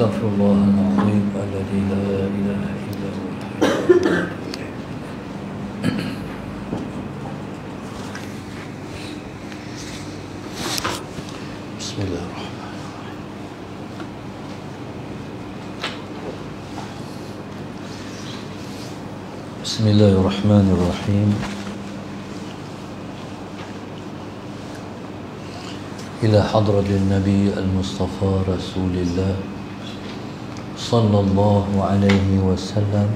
أستغفر الله العظيم الذي لا إله إلا هو الحي بسم الله الرحمن الرحيم. بسم الله الرحمن الرحيم. إلى حضرة النبي المصطفى رسول الله صلى الله عليه وسلم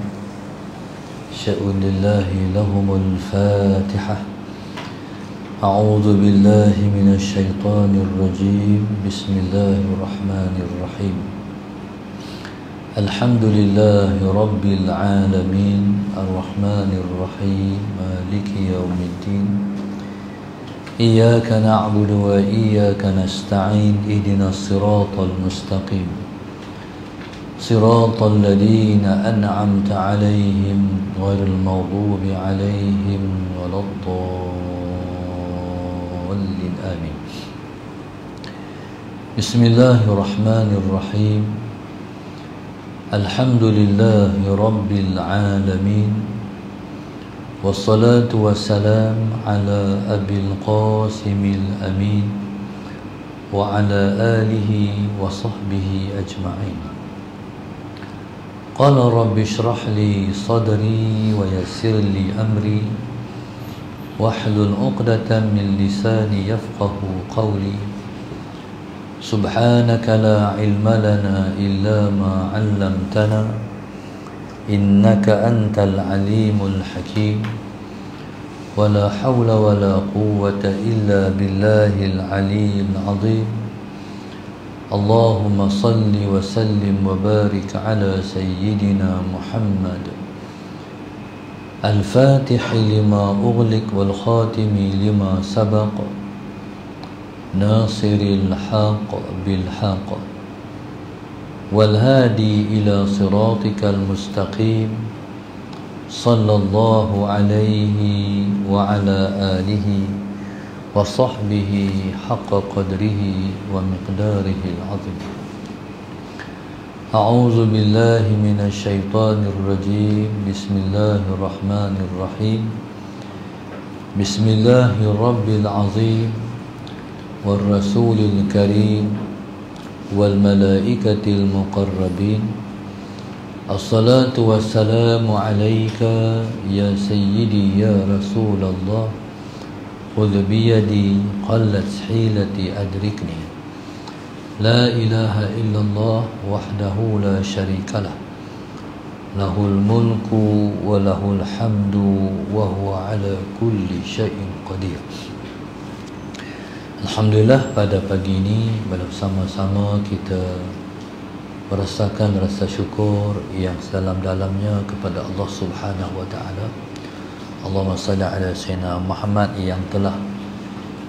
شأن الله لهم الفاتحة. أعوذ بالله من الشيطان الرجيم. بسم الله الرحمن الرحيم. الحمد لله رب العالمين الرحمن الرحيم مالك يوم الدين. إياك نعبد وإياك نستعين. اهدنا الصراط المستقيم صراط الذين أنعمت عليهم غير المغضوب عليهم ولا الضالين آمين. بسم الله الرحمن الرحيم. الحمد لله رب العالمين والصلاة والسلام على أبي القاسم الأمين وعلى آله وصحبه أجمعين. قال رب اشرح لي صدري ويسر لي أمري واحلل عقدة من لساني يفقه قولي. سبحانك لا علم لنا إلا ما علمتنا إنك أنت العليم الحكيم. ولا حول ولا قوة إلا بالله العلي العظيم. اللهم صل وسلم وبارك على سيدنا محمد الفاتح لما أغلق والخاتم لما سبق ناصر الحق بالحق والهادي إلى صراطك المستقيم صلى الله عليه وعلى آله وصحبه حق قدره ومقداره العظيم. أعوذ بالله من الشيطان الرجيم. بسم الله الرحمن الرحيم. بسم الله الرب العظيم والرسول الكريم والملائكة المقربين. الصلاة والسلام عليك يا سيدي يا رسول الله. خذ بيدي قلت حيلتي أدركني. لا إله إلا الله وحده لا شريك له. له الملك وله الحمد وهو على كل شيء قدير. Alhamdulillah, pada pagi ini bersama-sama kita merasakan rasa syukur yang sedalam-dalamnya kepada Allah Subhanahu wa taala. Allahumma salli ala sayyidina Muhammad yang telah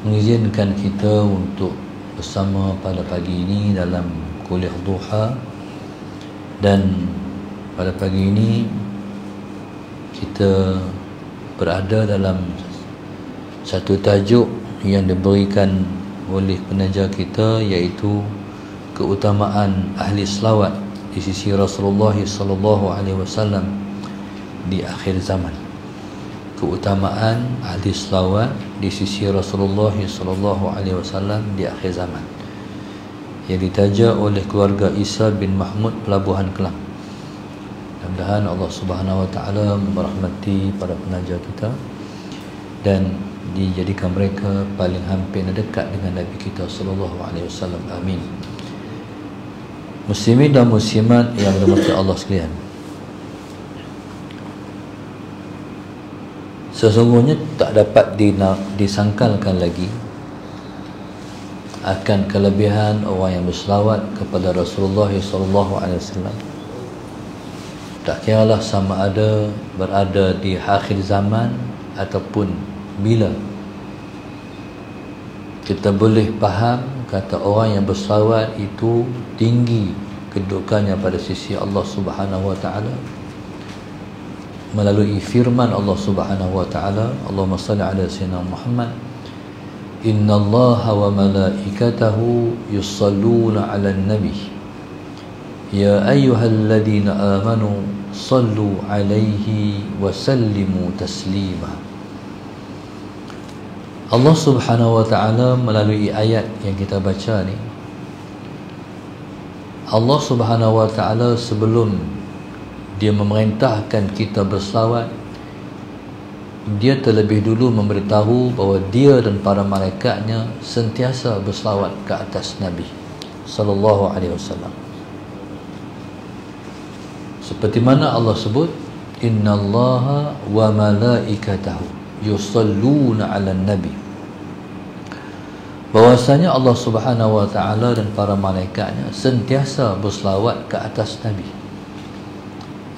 mengizinkan kita untuk bersama pada pagi ini dalam kuliah duha. Dan pada pagi ini kita berada dalam satu tajuk yang diberikan oleh penaja kita, iaitu keutamaan ahli selawat di sisi Rasulullah sallallahu alaihi wasallam di akhir zaman. Keutamaan ahli selawat di sisi Rasulullah sallallahu alaihi wasallam di akhir zaman, yang ditaja oleh keluarga Isa bin Mahmud Pelabuhan Kelang. Mudah-mudahan Allah Subhanahu wa taala merahmati para penaja kita dan dijadikan mereka paling hampir dan dekat dengan Nabi kita sallallahu alaihi wasallam. Amin. Muslimin dan muslimat yang dirahmati Allah sekalian, sesungguhnya tak dapat disangkalkan lagi akan kelebihan orang yang berselawat kepada Rasulullah sallallahu alaihi wasallam. Tak kiralah sama ada berada di akhir zaman ataupun bila, kita boleh faham kata orang yang berselawat itu tinggi kedudukannya pada sisi Allah Subhanahu wa taala melalui firman Allah Subhanahu wa taala, Allahumma salli ala sayyidina Muhammad. Innallaha wa malaikatahu yusalluna 'alan nabi Ya ayyuhalladzina amanu sallu alaihi wa sallimu taslima. Allah Subhanahu wa ta'ala melalui ayat yang kita baca ni, Allah Subhanahu wa ta'ala sebelum dia memerintahkan kita berselawat, dia terlebih dulu memberitahu bahawa dia dan para malaikatnya sentiasa berselawat ke atas Nabi sallallahu alaihi wasallam. Seperti mana Allah sebut, innallaha wa malaikatahu yusalluna 'alan nabi. Bahwasanya Allah Subhanahu wa ta'ala dan para malaikatnya sentiasa berselawat ke atas Nabi.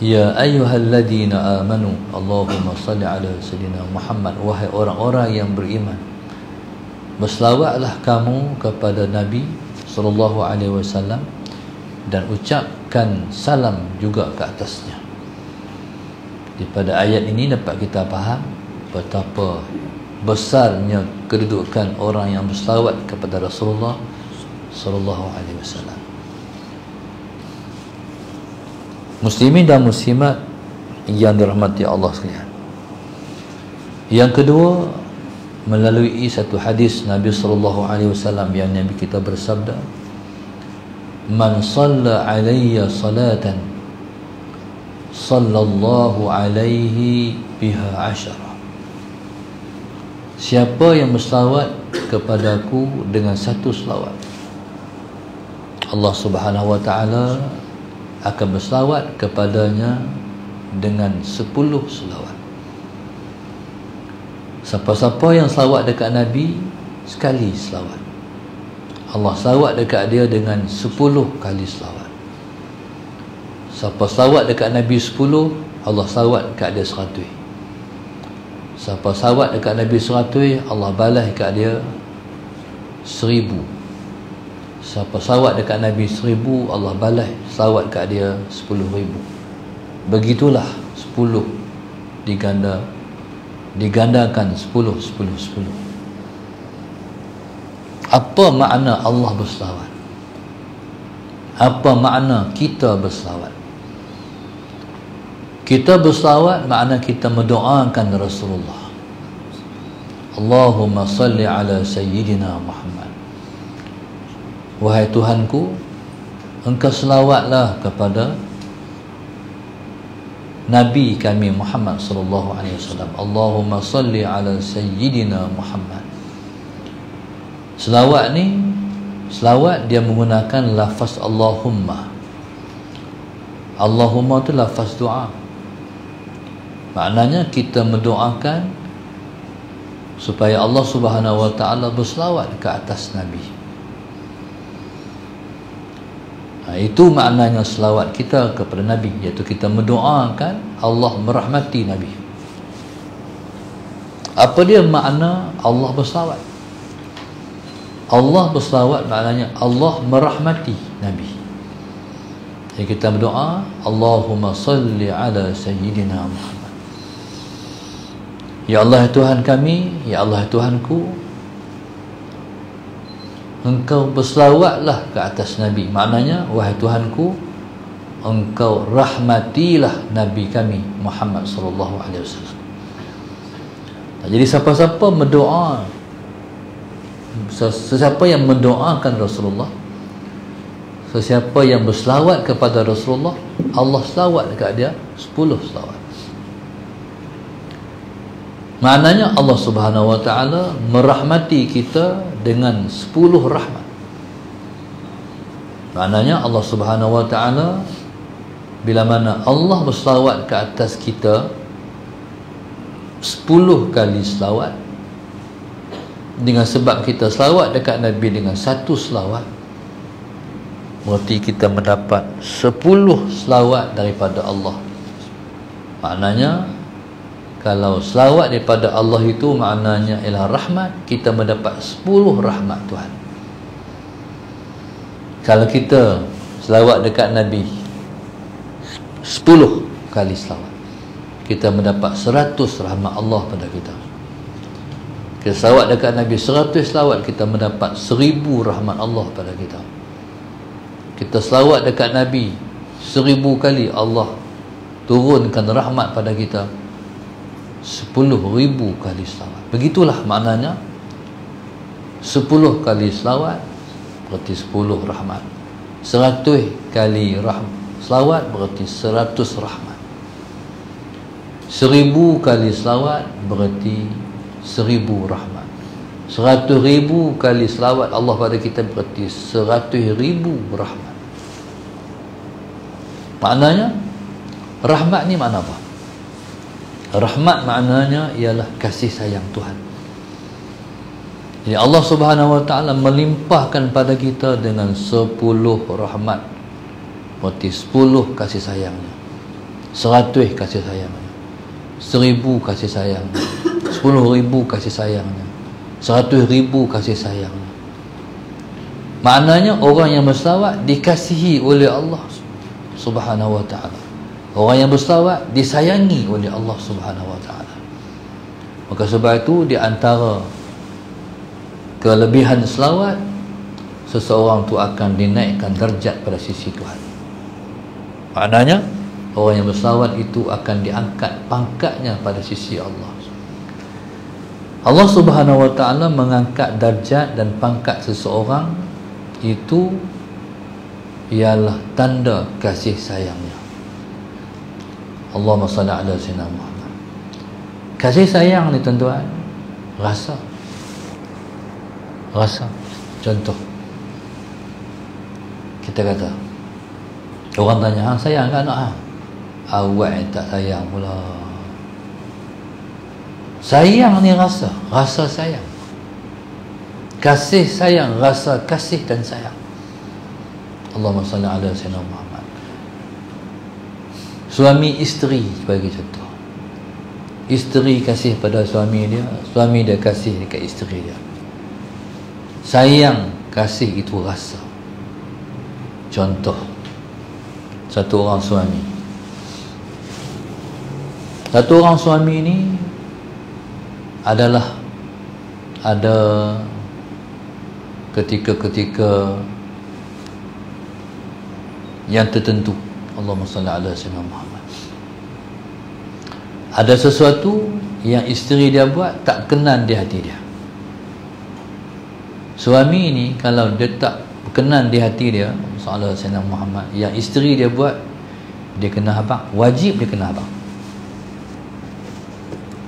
Ya ayyuhalladzina amanu Allahumma salli ala sayyidina Muhammad. Wahai orang-orang yang beriman, berselawatlah kamu kepada Nabi sallallahu alaihi wasallam dan ucapkan salam juga ke atasnya. Daripada ayat ini dapat kita faham betapa besarnya kedudukan orang yang berselawat kepada Rasulullah sallallahu alaihi wasallam. Muslimin dan muslimat yang dirahmati Allah sekalian. Yang kedua, melalui satu hadis Nabi sallallahu alaihi wasallam yang Nabi kita bersabda, man shalla alayya salatan sallallahu alaihi biha asyara. Siapa yang berselawat kepadaku dengan satu selawat, Allah Subhanahu wa ta'ala akan berselawat kepadanya dengan 10 selawat. Siapa-siapa yang selawat dekat Nabi sekali selawat, Allah selawat dekat dia dengan 10 kali selawat. Siapa selawat dekat Nabi 10, Allah selawat dekat dia 100. Siapa selawat dekat Nabi 100, Allah balas dekat dia 1000. Siapa selawat dekat Nabi 1000, Allah balas selawat dekat dia 10,000. Begitulah 10 digandakan 10, 10, 10. Apa makna Allah berselawat? Apa makna kita berselawat? Kita berselawat makna kita mendoakan Rasulullah. Allahumma salli ala sayyidina Muhammad. Wahai Tuhanku, Engkau selawatlah kepada Nabi kami Muhammad sallallahu alaihi wasallam. Allahumma salli ala sayyidina Muhammad. Selawat ni, selawat dia menggunakan lafaz Allahumma. Allahumma tu lafaz doa. Maknanya kita mendoakan supaya Allah Subhanahu wa ta'ala berselawat ke atas Nabi. Itu maknanya selawat kita kepada Nabi, iaitu kita mendoakan Allah merahmati Nabi. Apa dia makna Allah berselawat? Allah berselawat maknanya Allah merahmati Nabi. Jadi kita berdoa, Allahumma salli ala sayyidina Muhammad. Ya Allah Tuhan kami, ya Allah Tuhanku, Engkau berselawatlah ke atas Nabi. Maknanya, wahai Tuhanku, Engkau rahmatilah Nabi kami Muhammad sallallahu alaihi wasallam. Jadi siapa-siapa berdoa, sesiapa yang mendoakan Rasulullah, sesiapa yang berselawat kepada Rasulullah, Allah selawat dekat dia 10 selawat. Maknanya Allah Subhanahu wa ta'ala merahmati kita dengan 10 rahmat. Maknanya Allah Subhanahu wa ta'ala, bila mana Allah berselawat ke atas kita 10 kali selawat, dengan sebab kita selawat dekat Nabi dengan 1 selawat, berarti kita mendapat 10 selawat daripada Allah. Maknanya kalau selawat daripada Allah itu maknanya ialah rahmat, kita mendapat 10 rahmat Tuhan. Kalau kita selawat dekat Nabi 10 kali selawat, kita mendapat 100 rahmat Allah pada kita. Kita selawat dekat Nabi 100 selawat, kita mendapat 1000 rahmat Allah pada kita. Kita selawat dekat Nabi 1000 kali Allah turunkan rahmat pada kita, 10.000 kali selawat. Begitulah maknanya. 10 kali selawat berarti 10 rahmat. 100 kali selawat berarti 100 rahmat. 1000 kali selawat berarti 1000 rahmat. 100.000 kali selawat Allah pada kita berarti 100.000 rahmat. Maknanya rahmat ni makna apa? Rahmat maknanya ialah kasih sayang Tuhan. Jadi Allah Subhanahu wa taala melimpahkan pada kita dengan 10 rahmat, berarti 10 kasih sayangnya, 100 kasih sayangnya, 1000 kasih sayangnya, 10.000 kasih sayangnya, 100.000 kasih sayangnya. Maknanya orang yang berselawat dikasihi oleh Allah Subhanahu wa taala. Orang yang berselawat disayangi oleh Allah Subhanahu wa taala. Maka sebab itu di antara kelebihan selawat, seseorang tu akan dinaikkan darjat pada sisi Tuhan. Maknanya orang yang berselawat itu akan diangkat pangkatnya pada sisi Allah. Allah Subhanahu wa taala mengangkat darjat dan pangkat seseorang itu ialah tanda kasih sayangnya. Allahumma salli ala sayyidina Muhammad. Kasih sayang ni tuan-tuan, rasa. Contoh, kita kata orang tanya, hang sayang ke anak hang? Awak yang tak sayang pula. Sayang ni rasa sayang. Kasih sayang, rasa kasih dan sayang. Allahumma salli ala sayyidina Muhammad. Suami isteri sebagai contoh. Isteri kasih pada suami dia, suami dia kasih dekat isteri dia. Sayang, kasih itu rasa. Contoh, satu orang suami ni adalah ada ketika-ketika yang tertentu. Allahumma salli ala sayyidina Muhammad. Ada sesuatu yang isteri dia buat tak kenan di hati dia. Suami ni kalau dia tak berkenan di hati dia, sallallahu alaihi wasallam Muhammad, yang isteri dia buat, dia kena habaq, wajib dia kena habaq.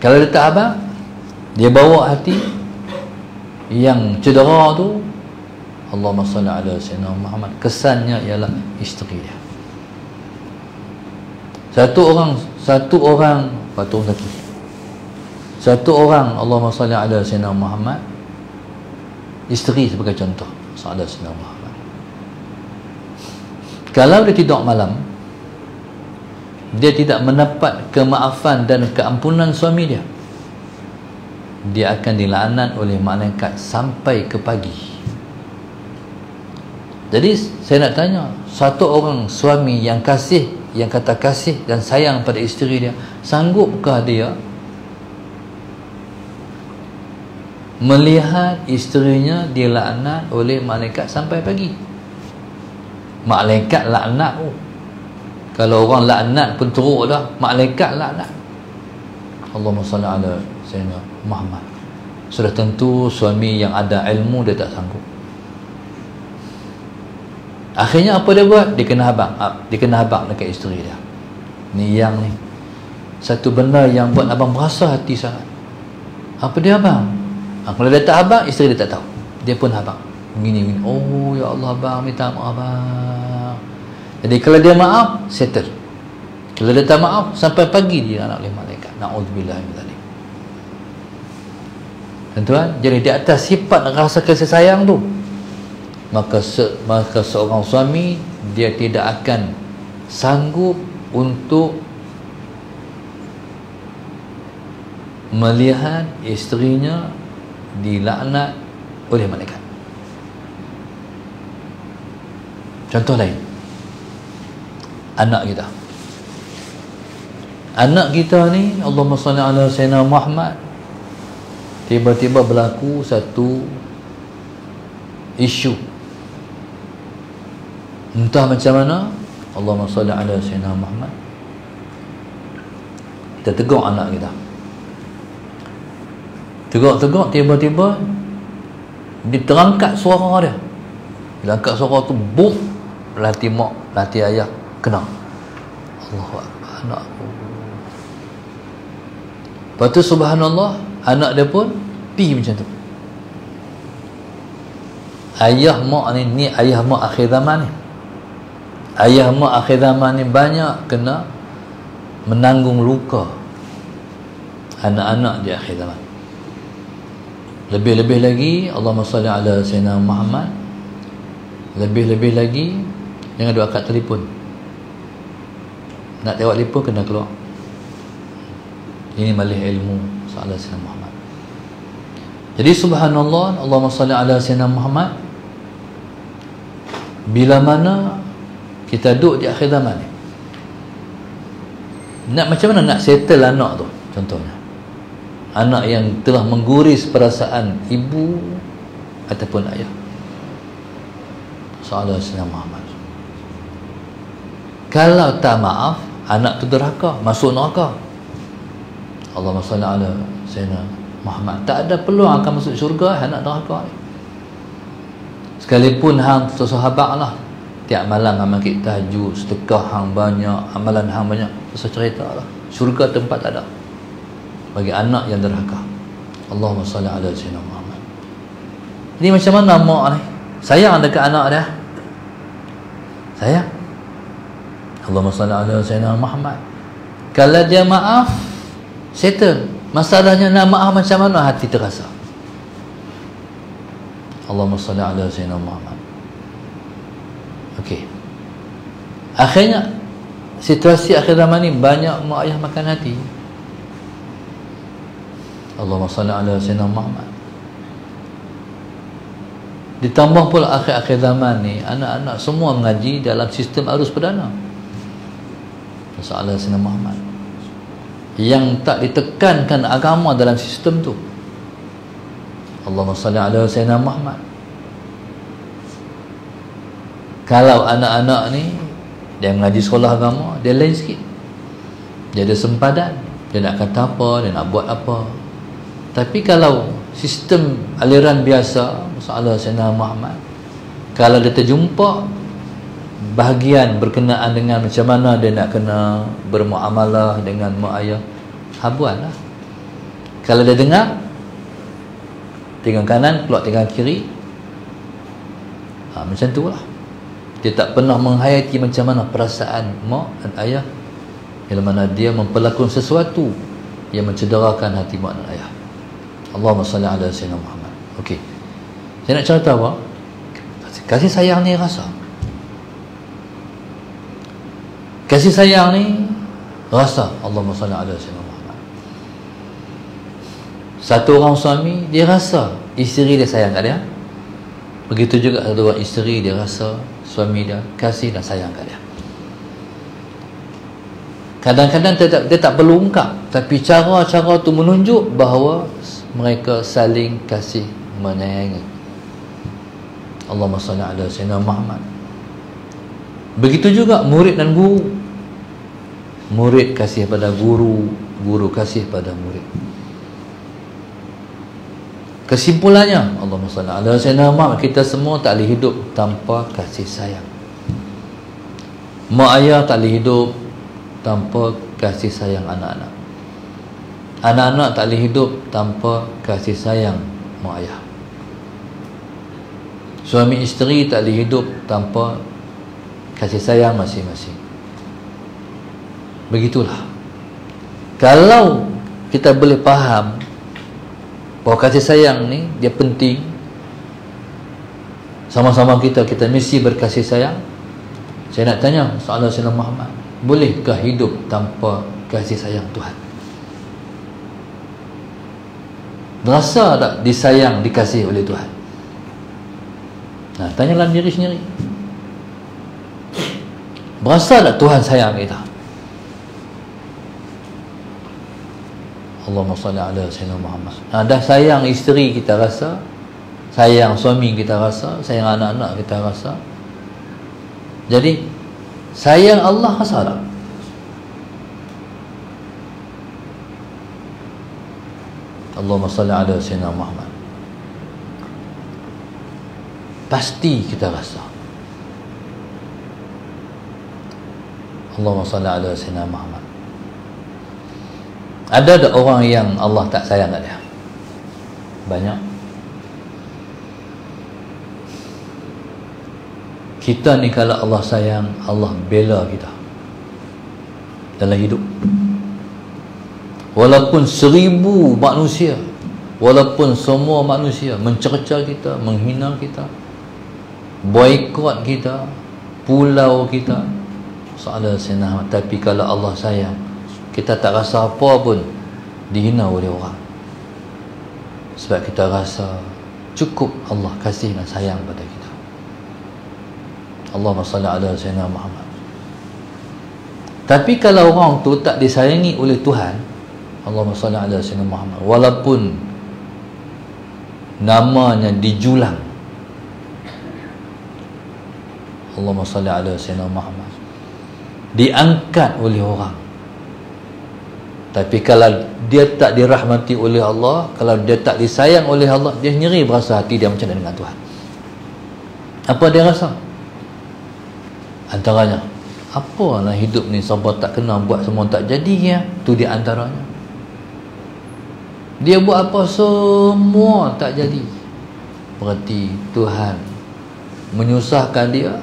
Kalau dia tak habaq, dia bawa hati yang cedera tu, Allahumma salli ala sayyidina Muhammad, kesannya ialah isteri dia. Satu orang patung kaki. Satu orang Allahumma salli ala sayyidina Muhammad, isteri sebagai contoh, sallallahu alaihi wasallam Muhammad. Kalau dia tidur malam, dia tidak mendapat kemaafan dan keampunan suami dia, dia akan dilaknat oleh malaikat sampai ke pagi. Jadi saya nak tanya, satu orang suami yang kata kasih dan sayang pada isteri dia, sanggupkah dia melihat isterinya dilaknat oleh malaikat sampai pagi? Malaikat laknat. Kalau orang laknat pun teruk dah, malaikat laknat. Allahumma salli ala sayyidina Muhammad. Sudah tentu suami yang ada ilmu dia tak sanggup. Akhirnya apa dia buat? Dia kena habaq dekat isteri dia. Ni yang ni satu benda yang buat abang merasa hati sangat. Apa dia abang? Kalau dia tak habaq, isteri dia tak tahu. Dia pun habaq. Begini. Oh ya Allah abang, minta maaf abang. Jadi kalau dia maaf, settle. Kalau dia tak maaf, sampai pagi dia nak oleh malaikat. Na'udzubillah min dzalik. Tuan-tuan, jadi di atas sifat rasa kasih sayang tu, maka seorang suami dia tidak akan sanggup untuk melihat isterinya dilaknat oleh malaikat. Contoh lain, anak kita ni, Allahumma salli ala sayyidina Muhammad, tiba-tiba berlaku satu isu, entah macam mana, Allahumma salli ala sayyidina Muhammad, kita tegur anak kita, tegur tiba-tiba diterangkat suara dia. Bila angkat suara tu, boom, lati mak, lati ayah kena. Allahu Akbar, anak aku. Lepas tu subhanallah, anak dia pun pergi macam tu. Ayah mak ni ayah mak akhir zaman ni. Ayah mak akhir zaman ni banyak kena menanggung luka anak-anak di akhir zaman. Lebih-lebih lagi, Allahumma salli ala sayyidina Muhammad, lebih-lebih lagi jangan duk angkat telefon. Nak tengok telefon kena keluar. Ini malih ilmu sallallahu alaihi Muhammad. Jadi subhanallah, Allahumma salli ala sayyidina Muhammad. Bila mana kita duduk di akhir zaman ni, macam mana nak settle anak tu? Contohnya anak yang telah mengguris perasaan ibu ataupun ayah. Sallallahu alaihi Muhammad. Kalau tak maaf, anak tu derhaka, masuk neraka. Allahumma salli ala sayyidina Muhammad. Tak ada peluang akan masuk syurga anak neraka ni. Sekalipun hang sahabat lah, tiap malam amal kita tahajud, sedekah hang banyak, amalan hang banyak, pasal cerita lah, syurga tempat tak ada bagi anak yang derhaka. Allahumma salli ala sayyidina Muhammad. Ini macam mana mak ni sayang dekat anak dia, sayang. Allahumma salli ala sayyidina Muhammad. Kalau dia maaf, settle. Masalahnya nak maaf macam mana hati terasa. Allahumma salli ala sayyidina Muhammad. Okey. Akhirnya situasi akhir zaman ni banyak mak ayah makan hati. Allahumma salli ala sayyidina Muhammad. Ditambah pula akhir-akhir zaman ni anak-anak semua mengaji dalam sistem arus perdana. Sallallahu alaihi Muhammad. Yang tak ditekankan agama dalam sistem tu. Allahumma salli ala sayyidina Muhammad. Kalau anak-anak ni dia mengaji sekolah agama, dia lain sikit. Dia ada sempadan, dia nak kata apa, dia nak buat apa. Tapi kalau sistem aliran biasa, sallallahu alaihi Muhammad, kalau dia terjumpa bahagian berkenaan dengan macam mana dia nak kena bermuamalah dengan mak ayah, habuanlah. Kalau dia dengar tinggal kanan, keluar tinggal kiri, macam tu lah. Dia tak pernah menghayati macam mana perasaan mak dan ayah bila mana dia memperlakukan sesuatu yang mencederakan hati mak dan ayah. Allahumma salli ala sayyidina Muhammad. Okey, saya nak cerita apa? Kasih sayang ni rasa. Kasih sayang ni rasa. Allahumma salli ala sayyidina Muhammad. Satu orang suami, dia rasa isteri dia sayang kat dia. Begitu juga satu orang isteri, dia rasa suami dia kasih dan sayang kat dia. Kadang-kadang dia tak perlu ungkap, tapi cara-cara tu menunjuk bahawa mereka saling kasih menyayangi. Allahumma salli ala sayyidina Muhammad. Begitu juga murid dan guru. Murid kasih pada guru, guru kasih pada murid. Kesimpulannya, Allahumma salli ala sayyidina Muhammad, kita semua tak boleh hidup tanpa kasih sayang. Mak ayah tak boleh hidup tanpa kasih sayang anak-anak. Anak-anak tak boleh hidup tanpa kasih sayang mak ayah. Suami isteri tak boleh hidup tanpa kasih sayang masing-masing. Begitulah. Kalau kita boleh faham bahawa kasih sayang ni dia penting, sama-sama kita mesti berkasih sayang. Saya nak tanya sallallahu alaihi Muhammad, bolehkah hidup tanpa kasih sayang Tuhan? Rasa tak disayang, dikasih oleh Tuhan? Nah, tanyalah diri sendiri. Berasa tak Tuhan sayang kita? Allahumma salli ala sayyidina Muhammad. Dah sayang isteri kita rasa, sayang suami kita rasa, sayang anak-anak kita rasa. Jadi Sayang Allah rasa tak? Allahumma salli ala sayyidina Muhammad. Pasti kita rasa. Allahumma salli ala sayyidina Muhammad. Ada orang yang Allah tak sayang kat dia? Banyak. Kita ni kalau Allah sayang, Allah bela kita dalam hidup. Walaupun 1000 manusia, walaupun semua manusia mencerca kita, menghina kita, boikot kita, pulau kita, soal senang. Tapi kalau Allah sayang, kita tak rasa apa pun dihina oleh orang, sebab kita rasa cukup Allah kasih dan sayang pada kita. Allahumma salli ala sayyidina Muhammad. Tapi kalau orang tu tak disayangi oleh Tuhan, Allahumma salli ala sayyidina Muhammad, walaupun namanya dijulang, Allahumma salli ala sayyidina Muhammad, diangkat oleh orang, tapi kalau dia tak dirahmati oleh Allah, kalau dia tak disayang oleh Allah, dia sendiri berasa hati dia macam mana dengan Tuhan. Apa dia rasa? Antaranya, apalah hidup ni sampai tak kena buat semua tak jadi ya. Tu di antaranya. Dia buat apa semua tak jadi. Berarti Tuhan menyusahkan dia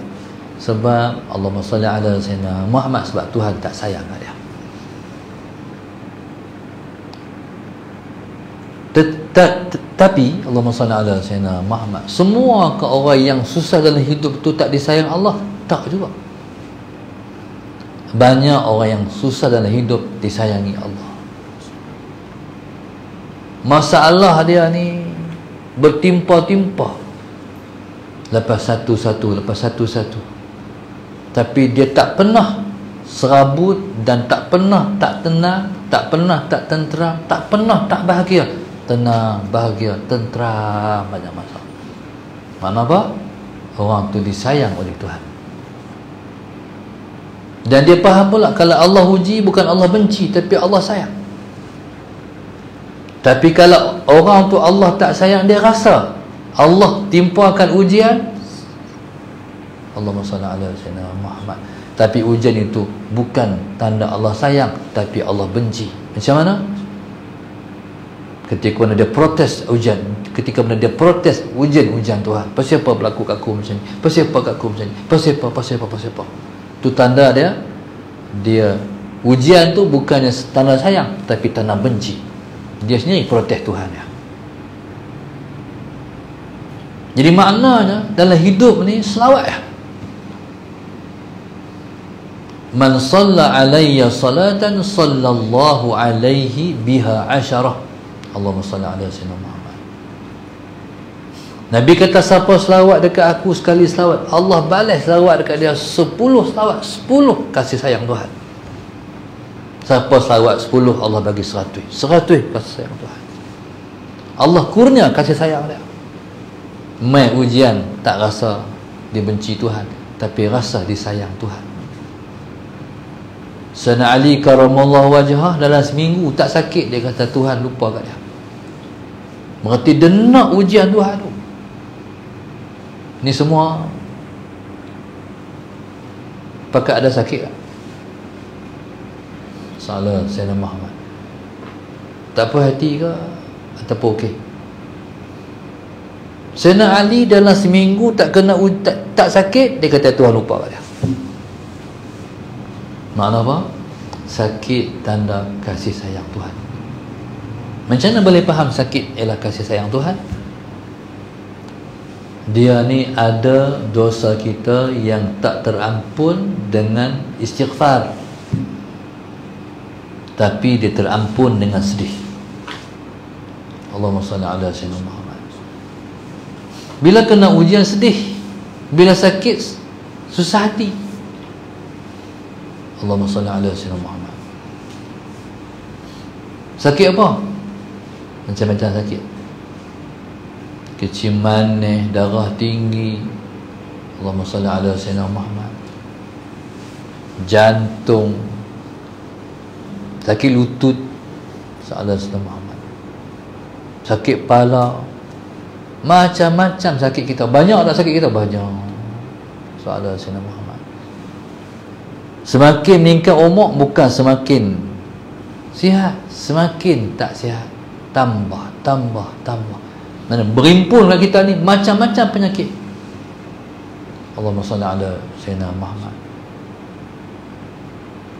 sebab Allahumma salli ala sayyidina Muhammad, sebab Tuhan tak sayang kat dia. Tapi Allahumma salli ala sayyidina Muhammad, semua ke orang yang susah dalam hidup tu tak disayang Allah? Tak juga. Banyak orang yang susah dalam hidup disayangi Allah. Masalah dia ni bertimpa-timpa, lepas satu-satu, tapi dia tak pernah serabut dan tak pernah tak tenang, tak pernah tak tenteram, tak pernah tak bahagia. Tenang, bahagia, tenteram, banyak masa. Mana apa? Orang tu disayang oleh Tuhan. Dan dia faham pula, kalau Allah uji, bukan Allah benci, tapi Allah sayang. Tapi kalau orang tu Allah tak sayang, dia rasa Allah timpakan ujian, Allahumma salli ala sayyidina Muhammad, tapi ujian itu bukan tanda Allah sayang, tapi Allah benci. Macam mana? Ketika mana dia protes ujian, ketika mana dia protes ujian Tuhan, pasal apa berlaku kat aku macam ni, pasal apa kat aku macam ni, pasal apa. Tu tanda dia ujian tu bukannya tanda sayang, tapi tanda benci. Dia sendiri protes Tuhan ya. Jadi maknanya dalam hidup ni selawat ya. Man shalla alayya salatan sallallahu alaihi biha asyarah. Allahumma salli ala sayyidina Muhammad. Nabi kata, siapa selawat dekat aku sekali selawat, Allah balas selawat dekat dia 10 selawat, 10 kasih sayang Tuhan. Siapa selawat 10, Allah bagi 100 kasih sayang Tuhan. Allah kurnia kasih sayang dia. Mai ujian tak rasa dibenci Tuhan, tapi rasa disayang Tuhan. Sayyidina Ali karamallahu wajhah, dalam seminggu tak sakit, dia kata Tuhan lupa kat dia. Berarti dia nak ujian Tuhan tu. Ni semua pakai ada sakit tak? Salah Sayyidina Muhammad. Tak apa hati ke? Ataupun okey? Sayyidina Ali dalam seminggu tak kena tak sakit, dia kata Tuhan lupa kat dia. Makna apa? Sakit tanda kasih sayang Tuhan. Macam mana boleh faham sakit ialah kasih sayang Tuhan? Dia ni ada dosa kita yang tak terampun dengan istighfar, tapi dia terampun dengan sedih. Allahumma salli ala sayyidina Muhammad. Bila kena ujian sedih, bila sakit susah hati, Allahumma salli ala sayyidina Muhammad. Sakit apa? Macam-macam sakit. Kecil manis, darah tinggi, Allahumma salli ala sayyidina Muhammad. jantung, sakit lutut, soalan Sayyidina Muhammad, sakit kepala, macam-macam sakit kita. Banyak tak sakit kita? Banyak. Soalan Sayyidina Muhammad. Semakin meningkat umur bukan semakin sihat, semakin tak sihat, tambah. Mana berimpun kat kita ni macam-macam penyakit. Allahumma salli ala Sayyidina Muhammad.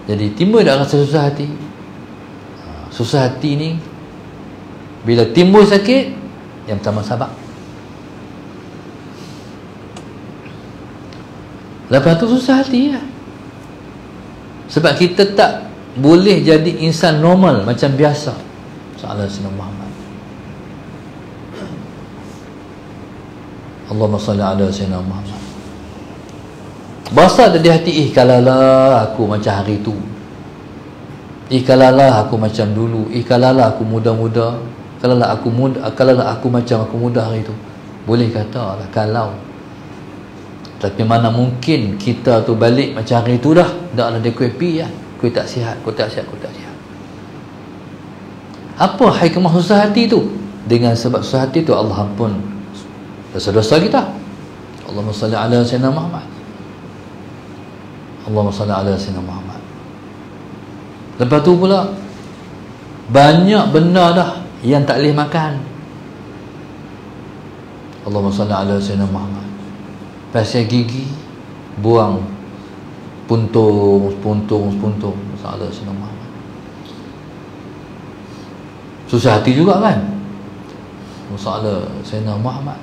Jadi timbul tak rasa susah hati. Susah hati ni bila timbul sakit, yang pertama sabar. Lepas tu susah hati lah. Sebab kita tak boleh jadi insan normal macam biasa. Soalan Sayyidina Muhammad. Allahumma salli ala Sayyidina Muhammad. Bahasa ada di hati, kalalah aku macam hari tu, kalalah aku macam dulu, kalalah aku muda-muda, kalalah aku macam aku muda hari tu. Boleh kata lah kalau. Tapi mana mungkin kita tu balik macam hari tu dah. Dah lah dia kuepi lah. Kau tak sihat. Apa hikmah susah hati tu? Dengan sebab susah hati tu Allah ampun dosa-dosa kita. Allahumma salli ala Sayyidina Muhammad. Allahumma salli ala Sayyidina Muhammad. Lepas tu pula banyak benda dah yang tak boleh makan. Allahumma salli ala Sayyidina Muhammad. Pasal gigi, buang puntung. Masalah Sayyidina Muhammad. Susah hati juga kan, masalah Sayyidina Muhammad.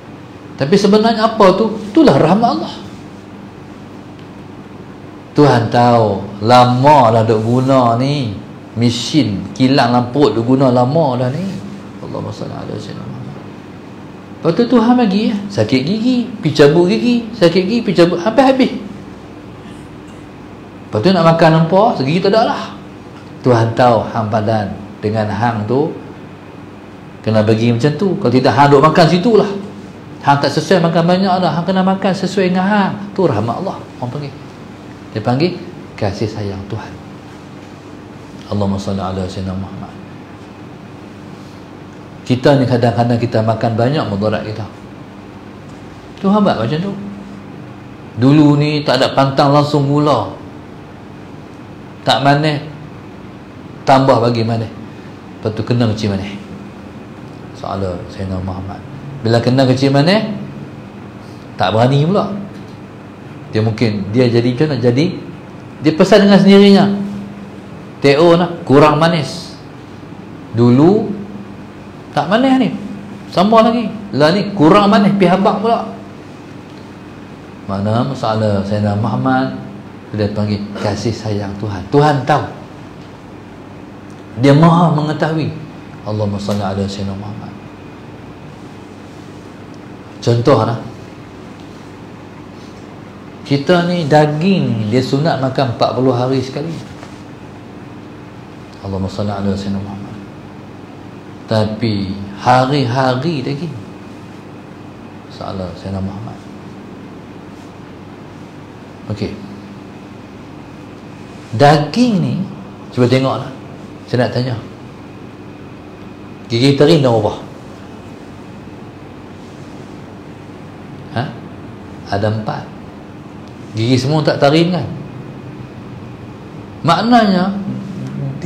Tapi sebenarnya apa tu? Itulah rahmat Allah. Tuhan tahu lama dah duk guna ni mesin kilang lamput duk guna lama dah ni. Allahumma salli ala Sayyidina Muhammad. Lepas tu Tuhan bagi sakit gigi, pergi cabut gigi, sakit gigi, pergi cabut, habis. Lepas tu nak makan apa, segigi tak ada lah. Tuhan tahu hang padan dengan hang tu kena bagi macam tu. Kalau tidak hang duk makan situ lah. Hang tak sesuai makan banyak dah, hang kena makan sesuai dengan hang. Tu rahmat Allah. Orang panggil, dia panggil kasih sayang Tuhan. Allahumma salli ala Sayyidina Muhammad. Kita ni kadang-kadang kita makan banyak mudarat kita. Tuhan buat macam tu. Dulu ni tak ada pantang langsung gula, tak manis, tambah bagi manis. Lepas tu kena kecil manis. Soalan Sayyidina Muhammad. Bila kena kecil manis, tak berani pula. Dia mungkin dia jadi macam mana? Jadi dia pesan dengan sendirinya, TO nak kurang manis. Dulu tak manis ni, sama lagi. Lah ni kurang manis, pergi habak pula. Mana masalah Sayyidina Muhammad, dia panggil kasih sayang Tuhan. Tuhan tahu, dia maha mengetahui. Allahumma salli ala Sayyidina Muhammad. Contoh lah, kita ni daging dia sunat makan 40 hari sekali. Allahumma salli ala Sayyidina Muhammad. Tapi hari-hari daging. Salah Sayyidina Muhammad. Okey, daging ni cuba tengoklah. Saya nak tanya, gigi taring dah berapa? Ada 4. Gigi semua tak taring kan? Maknanya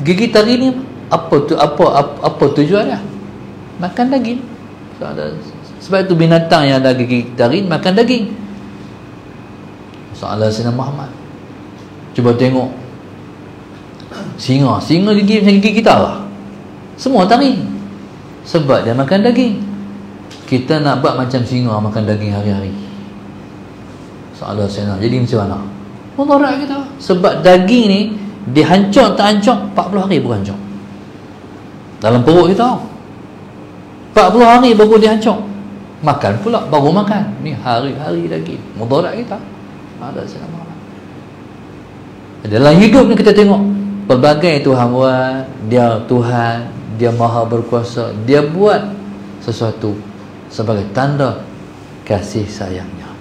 gigi taring ni apa tujuannya? Makan daging. Sebab itu binatang yang ada gigi taring makan daging. Soalan Sayyidina Muhammad. Cuba tengok singa gigi macam gigi kita lah, semua taring. Sebab dia makan daging. Kita nak buat macam singa makan daging hari-hari. Soalan Sayyidina, jadi macam mana? Mudarat kita. Sebab daging ni dihancur tak hancur 40 hari baru hancur dalam perut kita. 40 hari baru dihancur. Makan pula baru makan. Ni hari-hari daging. Mudarat kita. Ada Sayyidina Muhammad. Dalam hidup ni kita tengok pelbagai Tuhan buat. Dia Tuhan, dia maha berkuasa. Dia buat sesuatu sebagai tanda kasih sayangnya.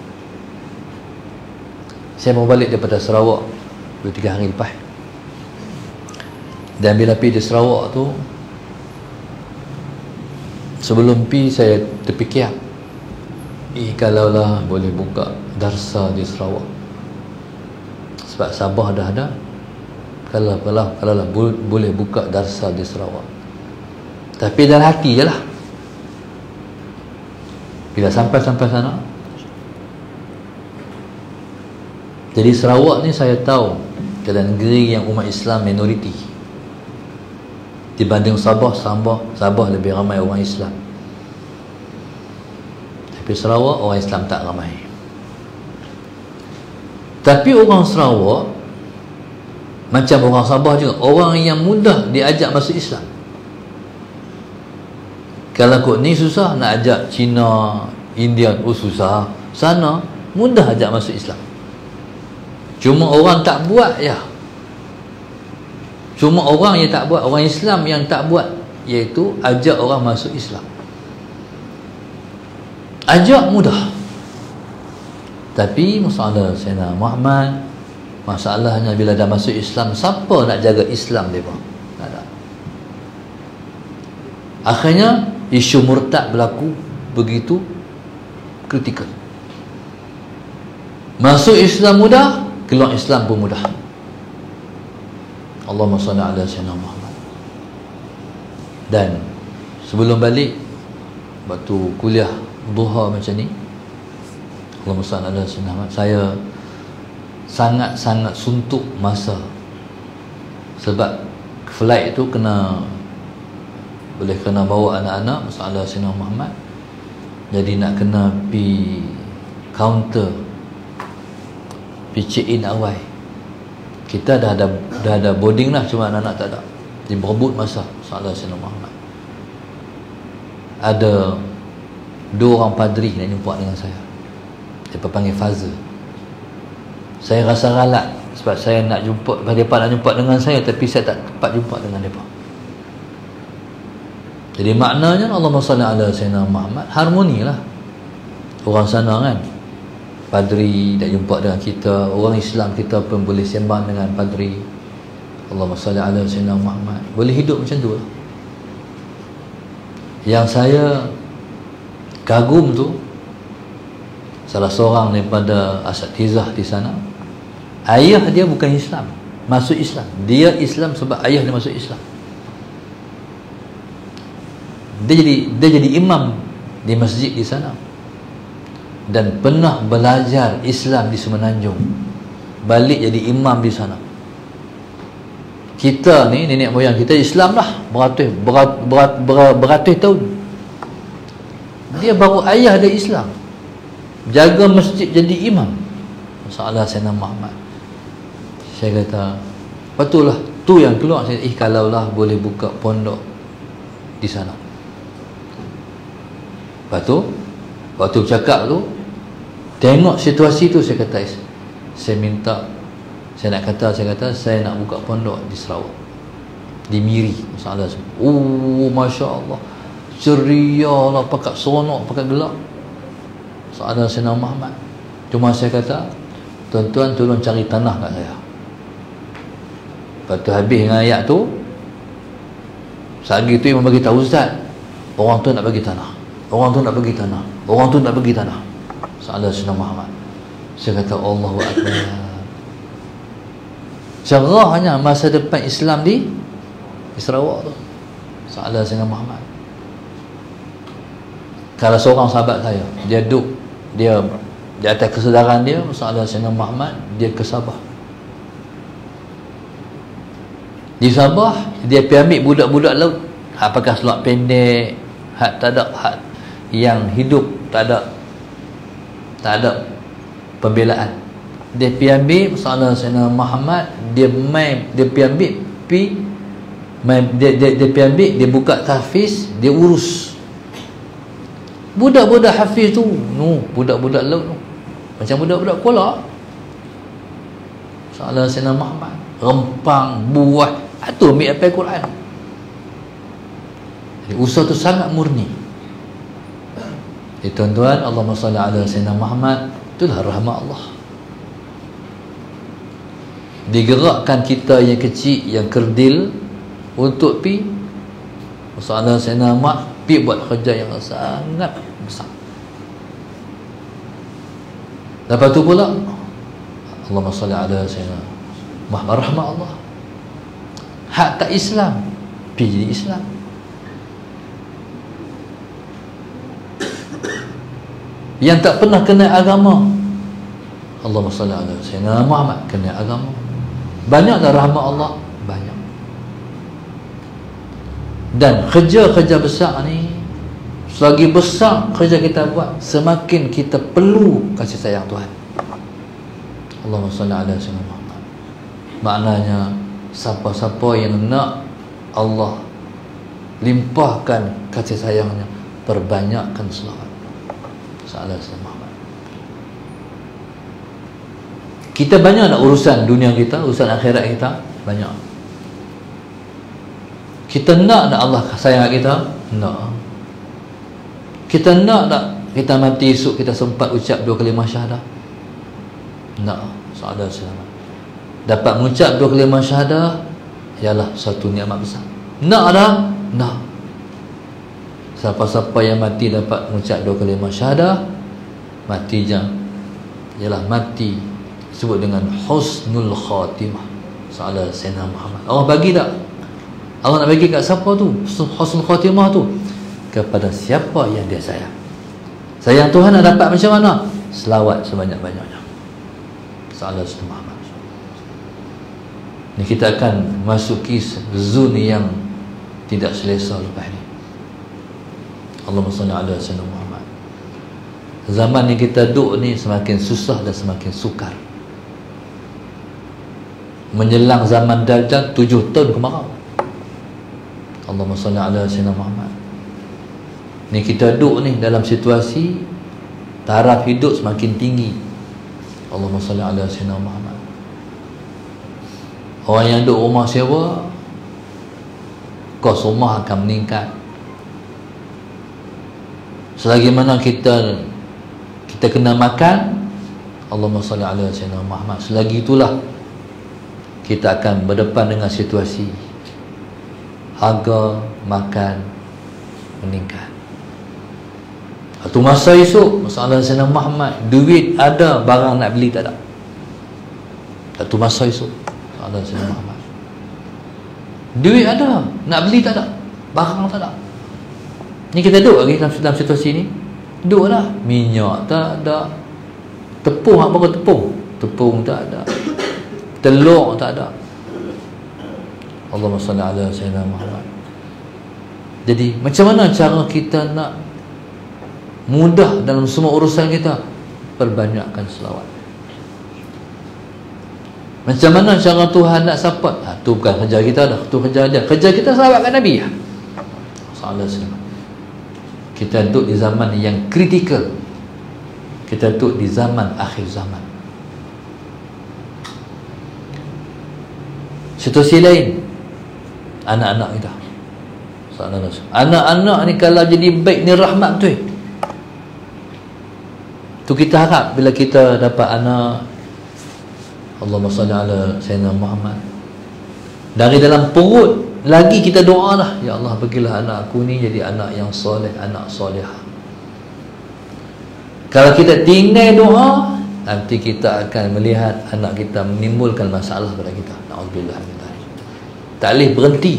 Saya mau balik daripada Sarawak 2-3 hari lepas. Dan bila pergi di Sarawak tu, sebelum pergi saya terfikir, kalaulah boleh buka darsa di Sarawak, sebab Sabah dah ada. Kalaulah boleh buka darsa di Sarawak. Tapi dalam hati je lah. Bila sampai sana, jadi Sarawak ni saya tahu adalah negeri yang umat Islam minoriti dibanding Sabah. Sabah lebih ramai orang Islam, tapi Sarawak orang Islam tak ramai. Tapi orang Sarawak macam orang Sabah juga, orang yang mudah diajak masuk Islam. Kalau kot ni susah nak ajak Cina, India, susah. Sana mudah ajak masuk Islam. Cuma orang tak buat ya. Cuma orang yang tak buat, orang Islam yang tak buat, iaitu ajak orang masuk Islam. Ajak mudah. Tapi masalah Sayyidina Muhammad, masalahnya bila dah masuk Islam, siapa nak jaga Islam mereka? Tak ada. Akhirnya isu murtad berlaku begitu kritikal. Masuk Islam mudah, keluar Islam pun mudah. Allahumma salli ala sayyidina Muhammad. Dan sebelum balik, waktu kuliah duha macam ni, Allahumma salli ala sayyidina Muhammad, saya sangat-sangat suntuk masa. Sebab flight tu kena bawa anak-anak, masalah Sayyidina Muhammad. Jadi nak kena pergi counter, pergi check in awal. Kita dah ada boarding lah, cuma anak-anak tak ada. Jadi berebut masa, masalah Sayyidina Muhammad. Ada 2 orang padri nak jumpa dengan saya. Dia panggil Fazil. Saya rasa galak sebab saya nak jumpa, mereka nak jumpa dengan saya, tapi saya tak dapat jumpa dengan mereka. Jadi maknanya Allahumma salli ala sayyidina Muhammad, harmoni lah. Orang sana kan, padri nak jumpa dengan kita, orang Islam kita pun boleh sembang dengan padri. Allahumma salli ala sayyidina Muhammad. Boleh hidup macam tu lah. Yang saya kagum tu, salah seorang daripada asatizah di sana, ayah dia bukan Islam, masuk Islam. Dia Islam sebab ayah dia masuk Islam. Dia jadi imam di masjid di sana, dan pernah belajar Islam di Semenanjung, balik jadi imam di sana. Kita ni nenek moyang kita Islam lah beratus tahun. Dia baru ayah dia Islam, jaga masjid jadi imam. Masalah Sayyidina Muhammad. Saya kata, betul lah, tu yang keluar. Saya kalaulah boleh buka pondok di sana. Lepas tu, waktu bercakap tu, tengok situasi tu, saya kata, saya kata saya nak buka pondok di Sarawak, di Miri. Masalah Masya Allah, ceria lah, pakat seronok, pakat gelap. Masalah Sayyidina Muhammad. Cuma saya kata, tuan-tuan tolong cari tanah kat saya. Lepas tu habis dengan ayat tu, saat itu imam bagi tahu, Ustaz, orang tu nak bagi tanah, orang tu nak bagi tanah, orang tu nak bagi tanah. Salah Sayyidina Muhammad. Saya kata Allahu Akbar. Cerahnya masa depan Islam di Sarawak tu. Salah Sayyidina Muhammad. Kalau seorang sahabat saya, dia duduk, dia di atas kesedaran dia, masalah Sayyidina Muhammad, dia ke Sabah. Di Sabah, dia pergi ambil budak-budak laut, hak pakai seluar pendek, hak tak ada, hak yang hidup tak ada pembelaan. Dia pergi ambil masalah Sayyidina Muhammad, dia pergi ambil, dia pergi ambil, dia buka tahfiz, dia urus. Budak-budak hafiz tu, budak-budak laut tu, macam budak-budak Kuala. Salah Sayyidina Muhammad, rempang, buah, itu ambil apa Quran. Jadi usaha tu sangat murni. Jadi tuan-tuan, Allahumma salli ala Sayyidina Muhammad, itulah rahmat Allah. digerakkan kita yang kecil, yang kerdil untuk pi masalah Sayyidina Ahmad pi buat kerja yang sangat besar. Lepas tu pula Allahumma salli ala Sayyidina Muhammad, rahmat Allah, hak tak Islam pi jadi Islam. Yang tak pernah kena agama, Allahumma salli ala Sayyidina Muhammad, kena agama. Banyaklah rahmat Allah, banyak. Dan kerja-kerja besar ni, selagi besar kerja kita buat, semakin kita perlu kasih sayang Tuhan. Allahumma salli ala Sayyidina Muhammad. Maknanya siapa-siapa yang nak Allah limpahkan kasih sayangnya, perbanyakkan selawat Sayyidina Muhammad. Kita banyak nak urusan dunia kita, urusan akhirat kita banyak. Kita nak Allah sayang kita, nak. Kita nak kita mati esok kita sempat ucap 2 kalimah syahadah, nak. Saudara-saudara, dapat mengucap 2 kalimah syahadah ialah satu nikmat besar. Nak dah, nak. Siapa-siapa yang mati dapat mengucap 2 kalimah syahadah, mati jang, ialah mati sebut dengan husnul khatimah. Salah Sayyidina Muhammad. Allah bagi tak? Allah nak bagi kat siapa tu husnul khatimah tu? Kepada siapa yang dia sayang. Sayang Tuhan nak dapat macam mana? Selawat sebanyak-banyaknya. Salah Sayyidina Muhammad. Ni kita akan masuki zon yang tidak selesa lepas ni. Allahumma salli ala Sayyidina Muhammad. Zaman ni kita duduk ni semakin susah dan semakin sukar. Menjelang zaman Dajjal 7 tahun kemarau. Allahumma salli ala Sayyidina Muhammad. Ni kita duduk ni dalam situasi taraf hidup semakin tinggi. Allahumma salli ala Sayyidina Muhammad. Orang yang duduk rumah sewa, kos rumah akan meningkat. Selagi mana kita kena makan, Allahumma salli ala Sayyidina Muhammad, selagi itulah kita akan berdepan dengan situasi harga makan meningkat. Satu masa esok, masalah Sayyidina Muhammad, duit ada, barang nak beli tak ada. Satu masa esok, masalah Sayyidina Muhammad, duit ada, nak beli tak ada, barang tak ada. Ni kita duduk lagi dalam situasi ni. Duduk lah, minyak tak ada, tepung, apa tepung? Tepung tak ada, telur tak ada. Allahumma salli ala Sayyidina Muhammad. Jadi macam mana cara kita nak mudah dalam semua urusan kita? Perbanyakkan selawat. Macam mana cara Tuhan nak support? Tu bukan kerja kita dah, tu kerja dia. Kerja kita selawatkan Nabi ya. Sallallahu alaihi wasallam. Kita duduk di zaman yang kritikal. Kita duduk di zaman akhir zaman. Situasi lain, anak-anak kita. Anak-anak ni kalau jadi baik ni rahmat betul. Tu kita harap bila kita dapat anak. Allahumma salli ala Sayyidina Muhammad. Dari dalam perut lagi kita doa lah, ya Allah bagilah anak aku ni jadi anak yang soleh, anak solehah. Kalau kita tinggal doa, nanti kita akan melihat anak kita menimbulkan masalah pada kita. Na'udzubillah min dzalik. Tak boleh berhenti,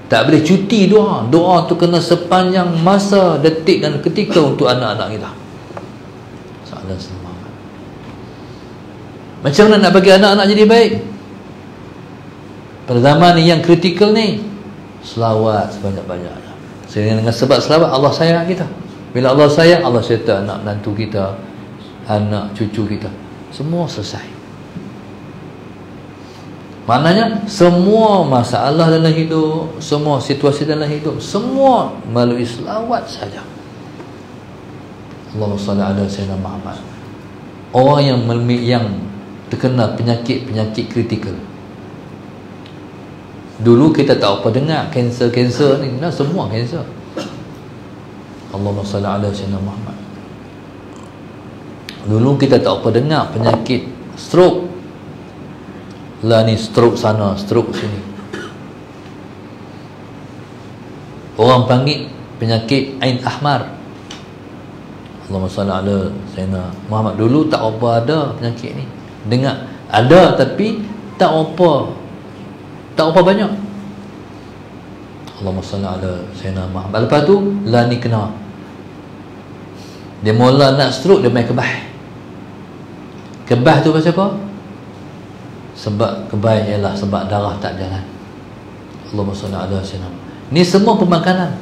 tak boleh cuti doa. Doa tu kena sepanjang masa, detik dan ketika untuk anak-anak kita. Macam mana nak bagi anak-anak jadi baik? Pada zaman ni yang kritikal ni, selawat sebanyak-banyaknya. Sehingga dengan sebab selawat Allah sayang kita. Bila Allah sayang, Allah serta anak menantu kita, anak cucu kita, semua selesai. Maknanya semua masalah dalam hidup, semua situasi dalam hidup, semua melalui selawat saja. Allahumma salli ala Sayyidina Muhammad. Orang yang terkena penyakit kritikal. Dulu kita tak apa dengar kanser ni, nah semua kanser. Allahumma salli ala Sayyidina Muhammad. Dulu kita tak apa dengar penyakit stroke, Lah ni stroke sana, stroke sini. Orang panggil penyakit Ain Ahmar. Allahumma salli ala Sayyidina Muhammad. Dulu tak apa ada penyakit ni. Dengar ada tapi tak apa banyak. Allahumma salli ala Sayyidina Muhammad. Lepas tu lah ni kena. Dia mula nak stroke, dia main kebah. Kebah tu pasal apa? Sebab kebah ialah sebab darah tak jalan. Allahumma salli ala Sayyidina Muhammad. Ni semua pemakanan.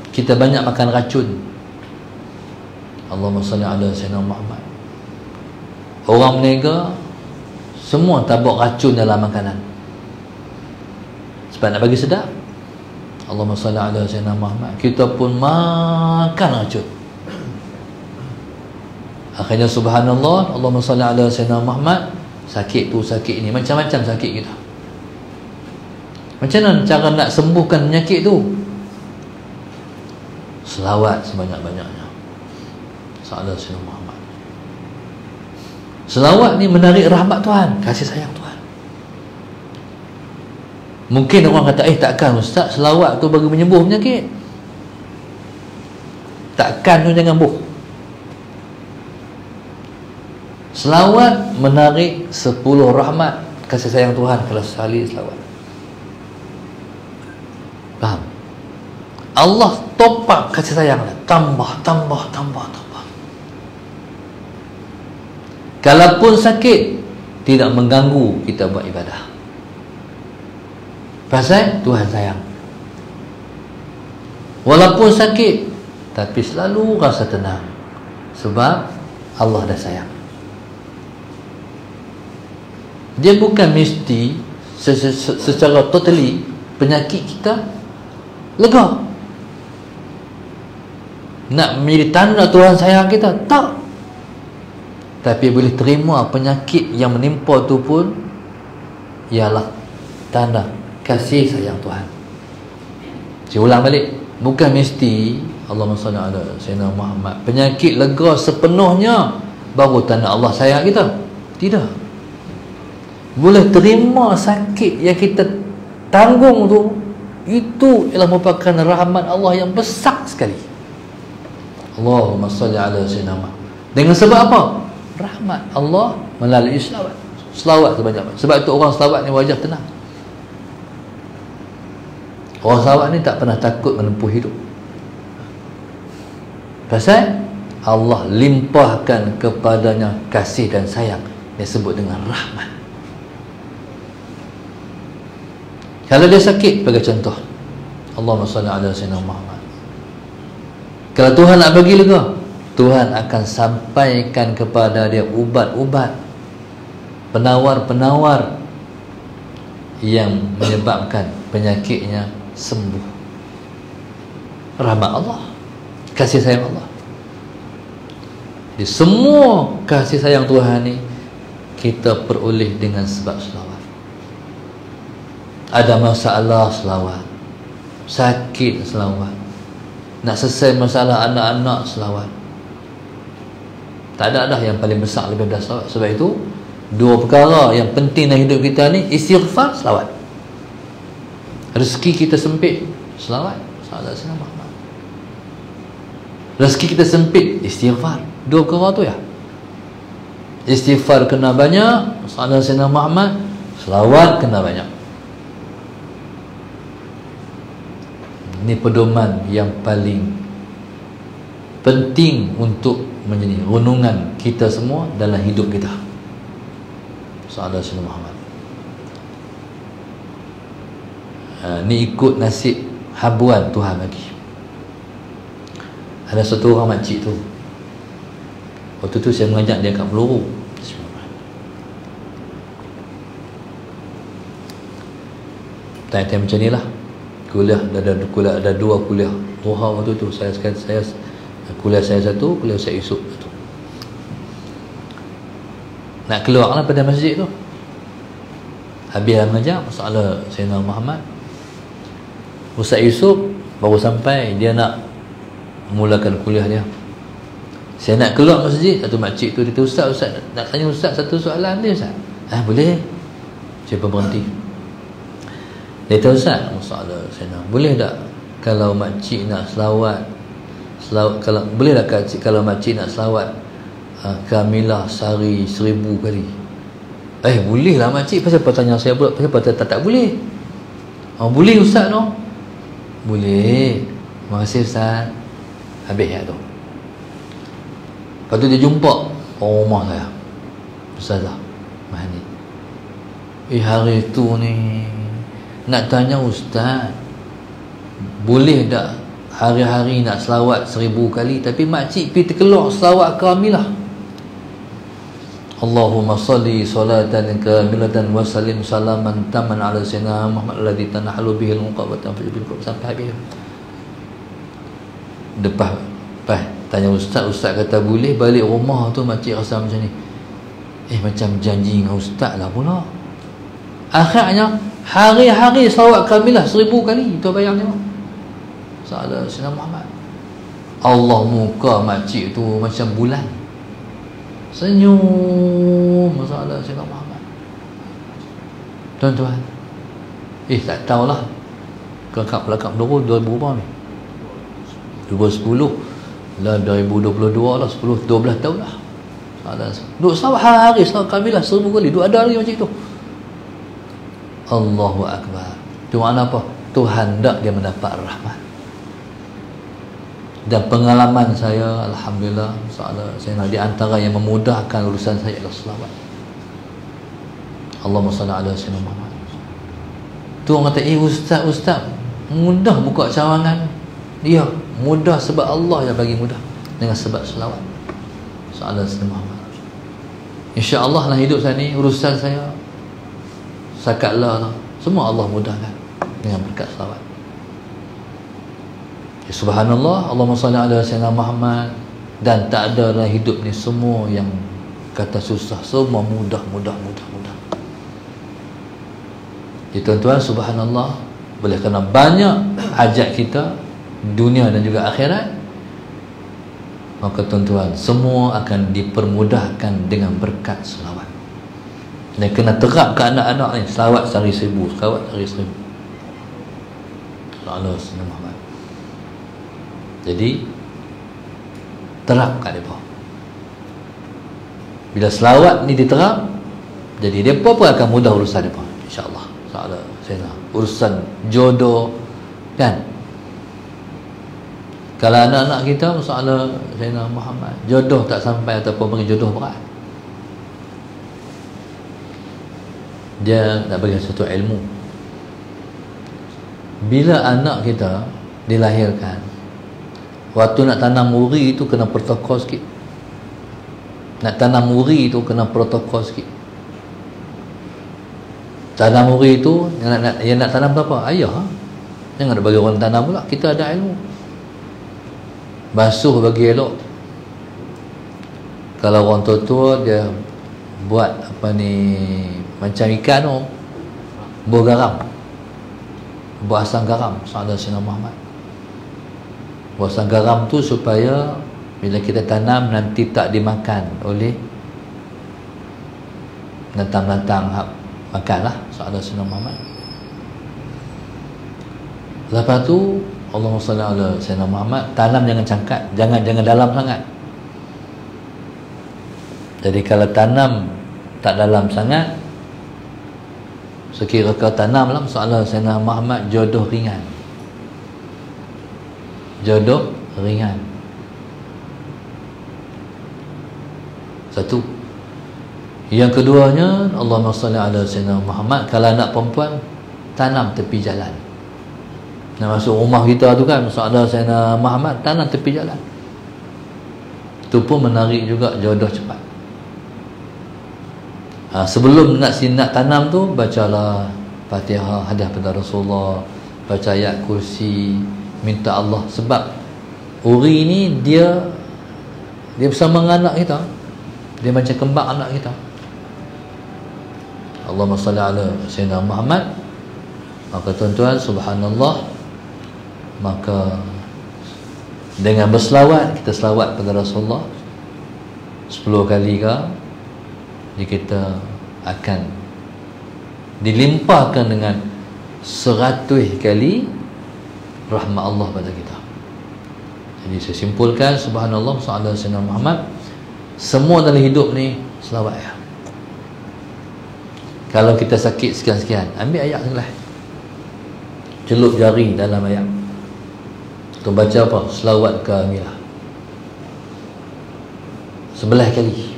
Kita banyak makan racun. Allahumma salli ala Sayyidina Muhammad. Orang berniaga semua tabuk racun dalam makanan sebab nak bagi sedap. Allahumma salli ala Sayyidina Muhammad. Kita pun makan racun. Akhirnya subhanallah, Allahumma salli ala Sayyidina Muhammad. Sakit tu sakit ni, macam-macam sakit kita. Macam mana cara nak sembuhkan penyakit tu? Selawat sebanyak-banyaknya. Sallallahu alaihi Muhammad. Selawat ni menarik rahmat Tuhan, kasih sayang Tuhan. Mungkin orang kata, takkan Ustaz selawat tu bagi menyembuh penyakit? Takkan tu jangan buh. Selawat menarik 10 rahmat kasih sayang Tuhan kalau sekali selawat. Faham? Allah topak kasih sayang, tambah. Kalaupun sakit, tidak mengganggu kita buat ibadah. Pasal Tuhan sayang. Walaupun sakit, tapi selalu rasa tenang, sebab Allah dah sayang. Dia bukan mesti secara totally penyakit kita lega. Nak menjadi tanda Tuhan sayang kita, tak. Tapi boleh terima penyakit yang menimpa tu pun ialah tanda kasih sayang Tuhan. Saya ulang balik, bukan mesti Allahumma salli ala Sayyidina Muhammad penyakit lega sepenuhnya baru tanda Allah sayang kita. Tidak. Boleh terima sakit yang kita tanggung tu, itu ialah merupakan rahmat Allah yang besar sekali. Allahumma salli ala Sayyidina Muhammad. Dengan sebab apa? Rahmat Allah melalui selawat. Selawat sebanyak-banyak. Sebab itu orang selawat ni wajah tenang. Orang selawat ni tak pernah takut menempuh hidup. Pasal Allah limpahkan kepadanya kasih dan sayang. Dia sebut dengan rahmat. Kalau dia sakit, bagi contoh, Allahumma salli ala Sayyidina Muhammad. Kalau Tuhan nak bagi lega, Tuhan akan sampaikan kepada dia ubat-ubat, penawar-penawar yang menyebabkan penyakitnya sembuh. Rahmat Allah, kasih sayang Allah. Di semua kasih sayang Tuhan ni kita peroleh dengan sebab selawat. Ada masalah, selawat. Sakit, selawat. Nak selesai masalah anak-anak, selawat. Tak ada dah yang paling besar lebih dari selawat. Sebab itu dua perkara yang penting dalam hidup kita ni, istighfar, selawat. Rezeki kita sempit, selawat. Rezeki kita sempit, istighfar. Dua perkara tu ya. Istighfar kena banyak, sallallahu alaihi Muhammad, selawat kena banyak. Ini pedoman yang paling penting untuk menjadi renungan kita semua dalam hidup kita. Sallallahu alaihi Muhammad. Ni ikut nasib habuan Tuhan lagi. Ada satu orang makcik tu, waktu tu saya mengajak dia kat Peluru. Tanya-tanya macam ni lah. Kuliah ada dua kuliah duha waktu tu. Saya kuliah saya satu, kuliah saya esok satu. Nak keluar lah pada masjid tu. Habis mengajar masalah Sayyidina Muhammad. Ustaz Yusuf baru sampai, dia nak mulakan kuliah dia. Saya nak keluar masjid, satu makcik tu dia kata, Ustaz nak tanya Ustaz satu soalan dia Ustaz. Boleh. Siapa berhenti? Dia tahu Ustaz, masalah saya nak, boleh tak kalau makcik nak selawat, kalau boleh tak kalau makcik nak selawat Kamilah sehari 1000 kali? Boleh lah makcik. Pasal apa tanya saya pula? Pasal apa tak boleh? Boleh Ustaz no? Boleh. Terima kasih Ustaz. Habis ya tu. Lepas tu dia jumpa rumah saya, Ustazah Mahdi. Hari tu ni nak tanya Ustaz, boleh tak hari-hari nak selawat 1000 kali, tapi makcik pergi terkelak selawat Kamilah. Allahumma salli salatan kamilatan wa sallim salaman taman ala sayyidina Muhammad alladhi tanahlu bihi al-muqawatan fi bil sampai habis. Lepas tanya Ustaz kata boleh. Balik rumah tu makcik rasa macam ni, macam janji dengan Ustaz lah pula. Akhirnya hari-hari selawat Kamilah 1000 kali. Itu bayang tengok. Salah Sayyidina Muhammad. Allah muka makcik tu macam bulan, senyum. Masalah Sayyidina Muhammad. Tuan-tuan, tak tahulah kelakap-kelakap 2000 berapa ni, 2010 lah, 2022 lah, 10-12 tahun lah. Duk selawat hari-hari selawat Kamilah 1000 kali. Duk ada lagi macam itu. Allahu Akbar. Itu makna apa? Tuhan hendak dia mendapat rahmat. Dan pengalaman saya, alhamdulillah, saya nak di antara yang memudahkan urusan saya adalah selawat. Allahumma salli ala sayyidina Muhammad. Tu orang kata, Ustaz mudah buka cawangan. Ya, mudah sebab Allah yang bagi mudah, dengan sebab selawat. Sallallahu alaihi Muhammad. Insya-Allah dalam hidup saya ni, urusan saya sakatlah lah, semua Allah mudahkan dengan berkat selawat. Subhanallah, Allahumma salli ala sayyidina Muhammad. Dan tak ada dalam hidup ni semua yang kata susah, semua mudah. Jadi tuan-tuan, subhanallah, boleh kerana banyak hajat kita dunia dan juga akhirat, maka tuan-tuan, semua akan dipermudahkan dengan berkat selawat. Dan kena terap ke anak-anak ni, selawat sehari 1000, selawat sehari 1000. Allah Muhammad. Jadi terap kat mereka. Bila selawat ni diterap, jadi mereka pun akan mudah urusan mereka, insya-Allah. Soalan saya, urusan jodoh kan. Kalau anak-anak kita, masalah Sayyidina Muhammad, jodoh tak sampai ataupun bagi jodoh berat, dia nak bagi satu ilmu. Bila anak kita dilahirkan, waktu nak tanam uri itu kena protokol sikit. Nak tanam uri itu kena protokol sikit. Tanam uri itu yang nak tanam apa? Ayah. Jangan nak bagi orang tanam pula. Kita ada ilmu. Basuh bagi elok. Kalau orang tua-tua dia buat apa ni, macam ikan tu, buah garam, buah asam garam. Sallallahu alaihi Muhammad. Buah asam garam tu supaya bila kita tanam nanti tak dimakan oleh binatang-binatang makanlah. Sallallahu alaihi Muhammad. Lepas tu Allahumma salli ala sayyidina Muhammad, tanam jangan cangkat, jangan dalam sangat. Jadi kalau tanam tak dalam sangat, sekira kau tanam lah soalan sayyidina Muhammad, jodoh ringan. Jodoh ringan. Satu. Yang keduanya, Allahumma salli ala sayyidina Muhammad, kalau anak perempuan tanam tepi jalan. Nak masuk rumah kita tu kan, masalah Sayyidina Muhammad, tanam tepi jalan. Itu pun menarik juga jodoh cepat. Sebelum nak tanam tu, bacalah Fatihah, hadiah pada Rasulullah, baca ayat kursi, minta Allah. Sebab uri ni dia bersama dengan anak kita, dia macam kembang anak kita. Allahumma salli ala Sayyidina Muhammad. Maka tuan-tuan, subhanallah, maka dengan berselawat, kita selawat pada Rasulullah 10 kali ke, jadi kita akan dilimpahkan dengan 100 kali rahmat Allah pada kita. Jadi saya simpulkan, subhanallah, sallallahu alaihi wasallam Muhammad, semua dalam hidup ni selawat ya. Kalau kita sakit sekian-sekian, ambil ayat sebelah, celup jari dalam ayat tu, baca apa? Selawat kamilah sebelah kali.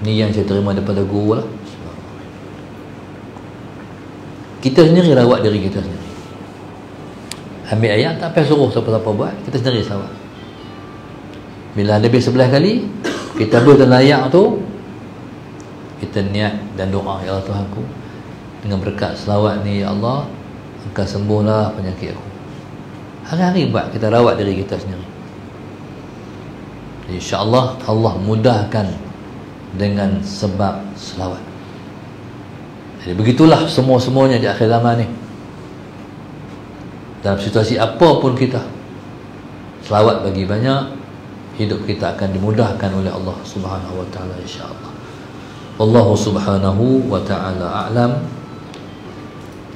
Ni yang saya terima daripada guru lah. Kita sendiri rawat diri kita sendiri. Ambil ayat, tak payah suruh siapa-siapa buat, kita sendiri selawat. Bila ada habis 11 kali, kita habis dalam ayat tu, kita niat dan doa, ya Allah Tuhanku, dengan berkat selawat ni ya Allah, Engkau sembuhlah penyakit aku. Hari-hari buat, kita rawat diri kita sendiri. InsyaAllah Allah mudahkan dengan sebab selawat. Jadi begitulah semua-semuanya di akhir zaman ni. Dalam situasi apa pun kita selawat bagi banyak, hidup kita akan dimudahkan oleh Allah Subhanahu wa taala, insya-Allah. Wallahu subhanahu wa ta'ala a'lam.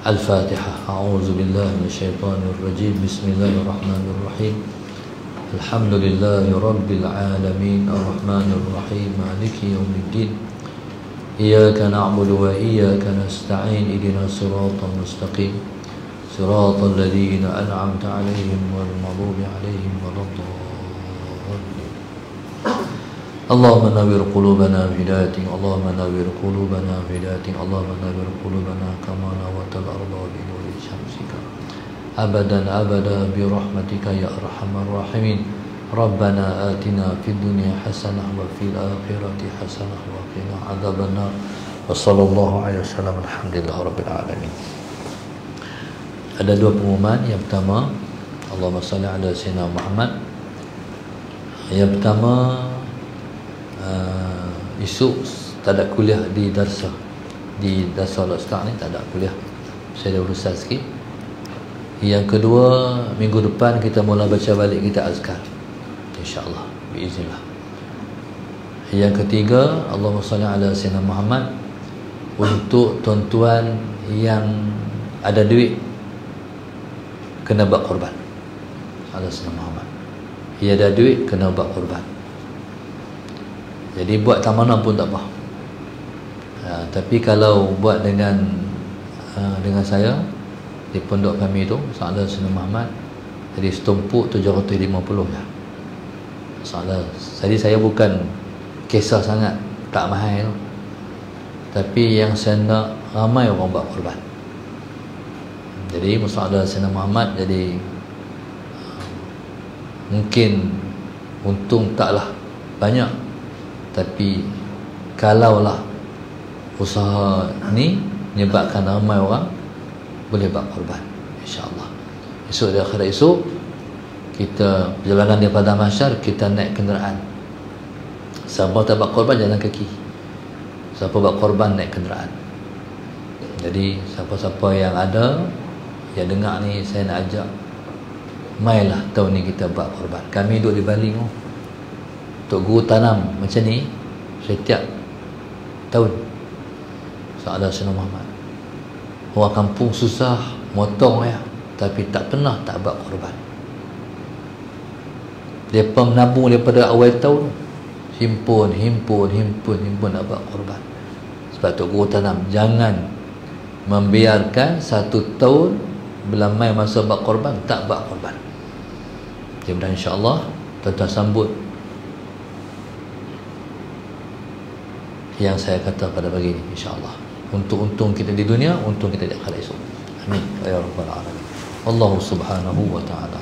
Al-Fatihah. A'udzu billahi minasyaitonir rajim. Bismillahirrahmanirrahim. Alhamdulillahi rabbil alamin, arrahmanir rahim, maliki yaumiddin. Iyyaka na'budu wa iyyaka nasta'in. Ihdinas siratal mustaqim. Siratal ladzina an'amta 'alaihim ghairil maghdubi 'alaihim waladdallin. اللهم نور قلوبنا بهدايتك، اللهم نور قلوبنا بهدايتك، اللهم نور قلوبنا كما نورت الأرض بنور شمسك أبدا أبدا برحمتك يا أرحم الراحمين. ربنا آتنا في الدنيا حسنة وفي الآخرة حسنة وقنا عذاب النار. وصلى الله عليه وسلم. الحمد لله رب العالمين. Ada dua pengumuman. Yang pertama, Allahumma salli ala sayyidina Muhammad. Yang pertama, esok tak ada kuliah di Darsa, di Darsa Al-Ustaz ni tak ada kuliah, saya dah urusan sikit. Yang kedua, minggu depan kita mula baca balik kita azkar, insyaAllah, biiznillah. Yang ketiga, Allahumma salli ala sayyidina Muhammad, untuk tuan-tuan yang ada duit kena buat korban. Ala sayyidina Muhammad, ia ada duit kena buat korban. Jadi buat tak mana pun tak apa. Tapi kalau buat dengan saya di pondok kami tu, Salah Sunnah Muhammad, jadi setumpuk 750 ya. Salah. Jadi saya bukan kisah sangat, tak mahal tu. Tapi yang saya nak ramai orang buat korban. Jadi Salah Sunnah Muhammad, jadi mungkin untung taklah banyak, tapi kalaulah usaha ni menyebabkan ramai orang, boleh buat korban, insyaAllah. Esok di akhirat esok, kita perjalanan daripada mahsyar, kita naik kenderaan. Siapa tak buat korban, jalan kaki. Siapa buat korban, naik kenderaan. Jadi siapa-siapa yang ada, yang dengar ni, saya nak ajak, mailah tahun ni kita buat korban. Kami duduk di Bali tu, Tok Guru tanam macam ni setiap tahun. Salah Sunnah Muhammad. Orang kampung susah motong ya, tapi tak pernah tak buat korban. Mereka menabung daripada awal tahun, himpun nak buat korban. Sebab Tok Guru tanam, jangan membiarkan satu tahun bila mai masa buat korban tak buat korban. Jadi insya-Allah tuan-tuan sambut yang saya kata pada pagi ini, insya-Allah. Untung kita di dunia, untung kita di akhirat esok. Amin ya rabbal alamin. Allahu subhanahu wa ta'ala.